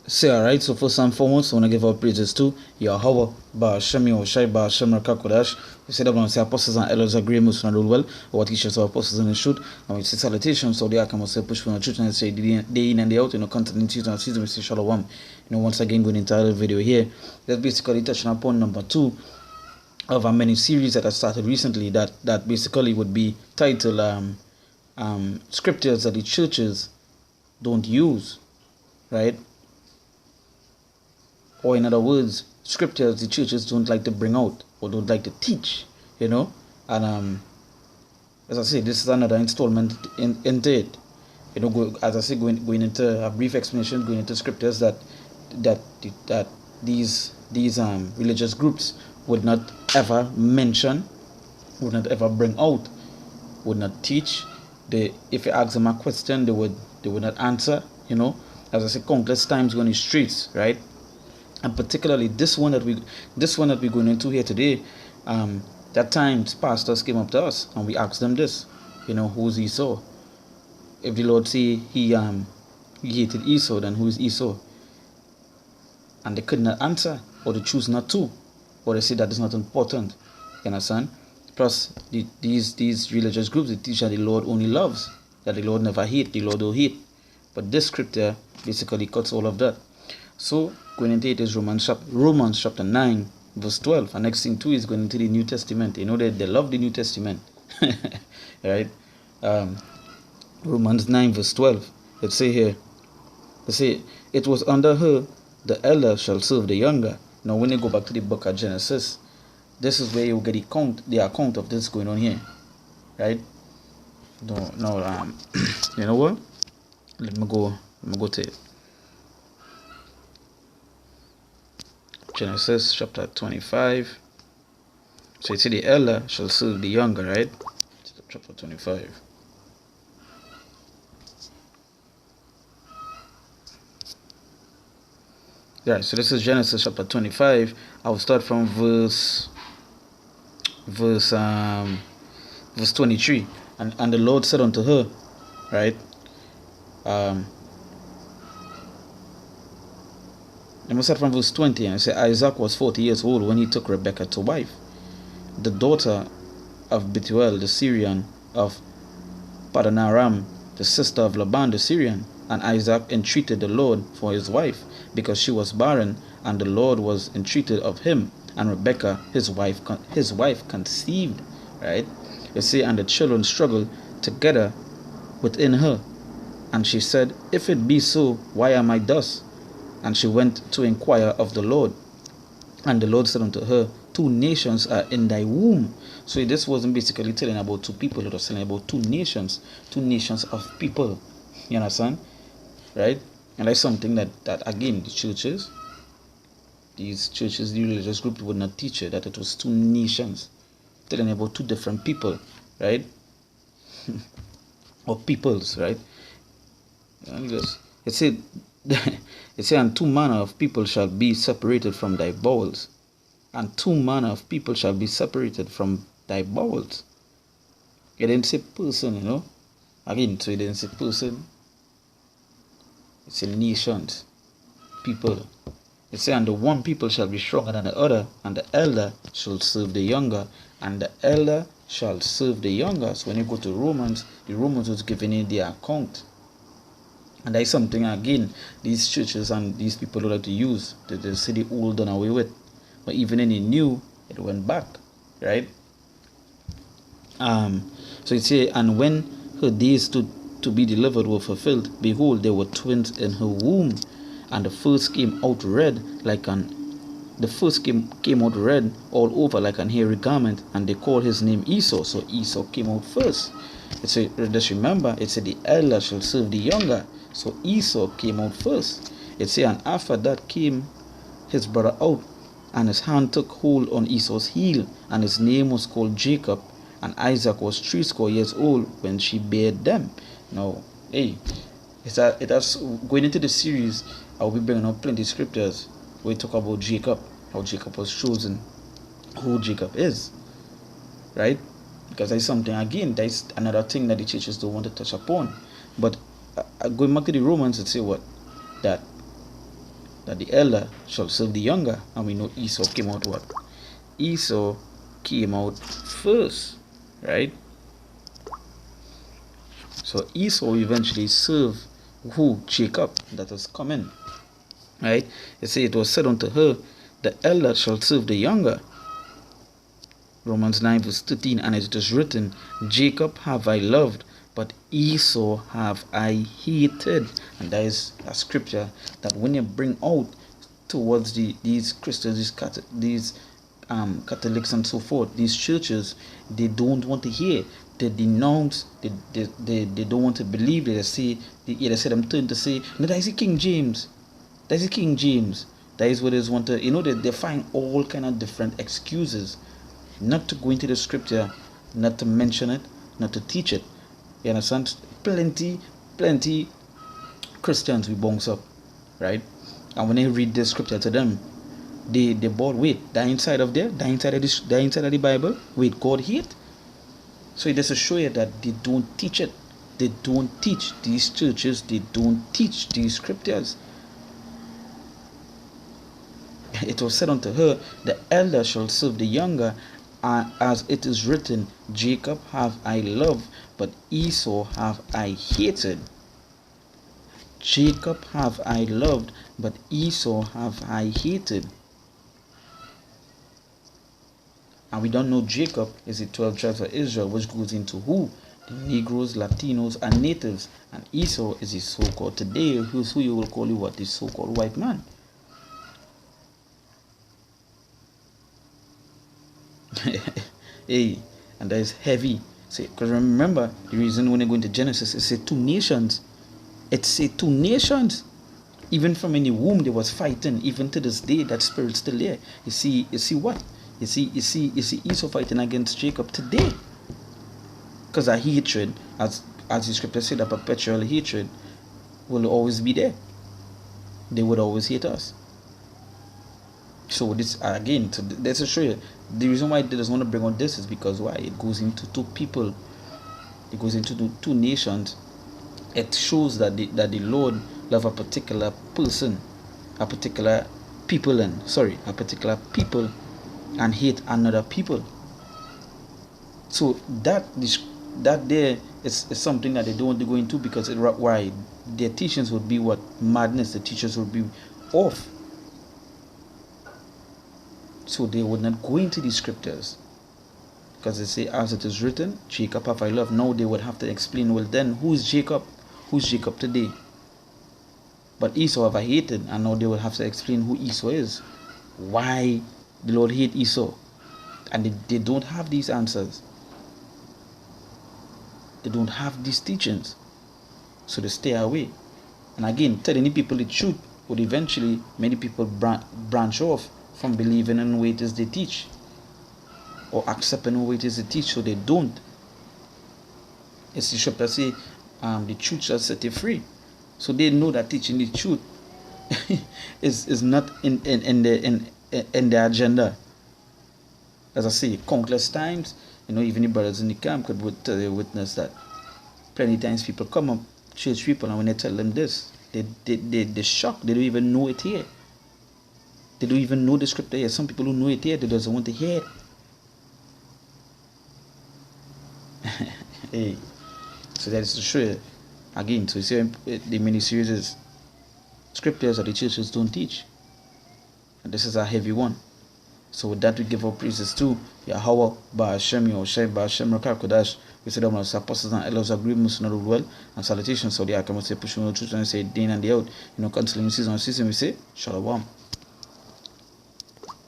Say alright, so first and foremost, I want to give our praises to Yahweh, Ba'Shem Yahushai, Ba'Shem Rakakodash. We said that when we say apostles and elders agree, most not rule well, or what teachers of apostles in the truth. And we say salutations, so they are come say push for the truth and say day in and day out, content in season and season, we say shalom. Once again, going into the video here, that's basically touching upon number 2 of a many series that I started recently that basically would be titled scriptures that the churches don't use, right? Or in other words, scriptures the churches don't like to bring out or don't like to teach, and as I say, this is another installment into it. As I say, going into a brief explanation, going into scriptures that these religious groups would not ever mention, would not ever bring out, would not teach. If you ask them a question, they would not answer. As I say, countless times going in the streets, right? And particularly this one that we're going into here today, that times pastors came up to us and we asked them this, who's Esau? If the Lord say he hated Esau, then who is Esau? And they could not answer, or they choose not to, or they say that is not important. You understand? Plus, these religious groups, they teach that the Lord only loves, that the Lord never hate, the Lord don't hate. But this scripture basically cuts all of that. So going into it is Romans chapter 9 verse 12. And next thing too is going into the New Testament. That they love the New Testament. Right? Romans 9 verse 12. Let's say it was under her the elder shall serve the younger. Now when you go back to the book of Genesis, this is where you get the account of this going on here. Right? No, you know what? Let me go to it. Genesis chapter 25. So it's the elder shall serve the younger, right? Chapter 25. Yeah, so this is Genesis chapter 25. I will start from verse 23. And the Lord said unto her, right? And we start from verse 20, and it says, Isaac was 40 years old when he took Rebekah to wife, the daughter of Bethuel the Syrian, of Padanaram, the sister of Laban the Syrian. And Isaac entreated the Lord for his wife, because she was barren, and the Lord was entreated of him. And Rebekah, his wife conceived, right? You see, and the children struggled together within her. And she said, If it be so, why am I thus? And she went to inquire of the Lord. And the Lord said unto her, 2 nations are in thy womb. So this wasn't basically telling about 2 people. It was telling about 2 nations of people. You understand? Right? And that's something that again, the religious group would not teach you, that it was 2 nations. Telling about 2 different people. Right? Or peoples, right? It said, and 2 manner of people shall be separated from thy bowels. And 2 manner of people shall be separated from thy bowels. It didn't say person, Again, so it didn't say person. It said nations, people. It said, and the one people shall be stronger than the other, and the elder shall serve the younger, and the elder shall serve the younger. So when you go to Romans, the Romans was giving you the account. And that is something, again, these churches and these people would like to use. They say the old done away with. But even in the new, it went back. Right? So it says, and when her days to be delivered were fulfilled, behold, there were twins in her womb. And the first came out red came out red all over like an hairy garment, and they called his name Esau. So Esau came out first. It said, just remember, it said the elder shall serve the younger. So Esau came out first. It said, and after that came his brother out, and his hand took hold on Esau's heel, and his name was called Jacob. And Isaac was 60 years old when she bare them. Now, hey, it's going into the series, I'll be bringing up plenty of scriptures where we talk about Jacob, how Jacob was chosen, who Jacob is, right? Because that's something, again, that's another thing that the churches don't want to touch upon. But going back to the Romans, it say what? That that the elder shall serve the younger. And we know Esau came out what? Esau came out first, right? So Esau eventually served who? Jacob, that was coming, right? It says, it was said unto her, the elder shall serve the younger. Romans 9 verse 13, and it is written, Jacob have I loved, but Esau have I hated. And that is a scripture that when you bring out towards these Christians, these Catholics and so forth, these churches, they don't want to hear. They denounce, they don't want to believe. They say, they say them turn to say, no, that is King James. That is King James. That is what they want to, they find all kind of different excuses not to go into the scripture, not to mention it, not to teach it. You understand? Plenty Christians we bounce up, right? And when they read the scripture to them, they bored, wait, that inside of there, that inside of the Bible, wait, God hate? So it is to show you that they don't teach it. They don't teach these churches, they don't teach these scriptures. It was said unto her, the elder shall serve the younger, as it is written, Jacob have I loved, but Esau have I hated. Jacob have I loved, but Esau have I hated. And we don't know Jacob is the 12 tribes of Israel, which goes into who? The Negroes, Latinos, and natives. And Esau is the so-called today, who you will call you what? The so-called white man. Hey, and that is heavy. See, because remember the reason when you go into Genesis, it said 2 nations. It said 2 nations. Even from in the womb they was fighting. Even to this day, that spirit's still there. You see what? You see Esau fighting against Jacob today. Because that hatred, as the scripture said, that perpetual hatred will always be there. They would always hate us. So this again, so let's show you the reason why it doesn't want to bring on this is because why? It goes into 2 people. It goes into 2 nations. It shows that the Lord love a particular person, a particular people, and hate another people. So that there is something that they don't want to go into, because why? Their teachings would be what? Madness. The teachers would be off. So they would not go into these scriptures, because they say, as it is written, Jacob have I loved. Now they would have to explain, well then, who is Jacob? Who's Jacob today? But Esau have I hated, and now they will have to explain who Esau is. Why the Lord hate Esau? And they don't have these answers. They don't have these teachings. So they stay away. And again, telling the people the truth would eventually, many people branch off from believing in what it is they teach, or accepting what it is they teach, so they don't. It's the scripture say, the truth shall set you free. So they know that teaching the truth is not in the agenda. As I say, countless times, even the brothers in the camp could witness that. Plenty times people come up, church people, and when they tell them this, they're shocked. They don't even know it here. They don't even know the scripture here. Some people who know it here, they doesn't want to hear it. Hey, so that is to show you again. So you see, the mini series is scriptures that the churches don't teach, and this is a heavy one. So with that, we give our praises to Yahweh, Ba'ashem, Yahushai, Ba'ashem, Rakar Kodash. We say that when our apostles and elders agree, must not well, and salutations. So the Akamah say, pushing the truth, and say, day in and day out. Constantly in season, we say, Shalom.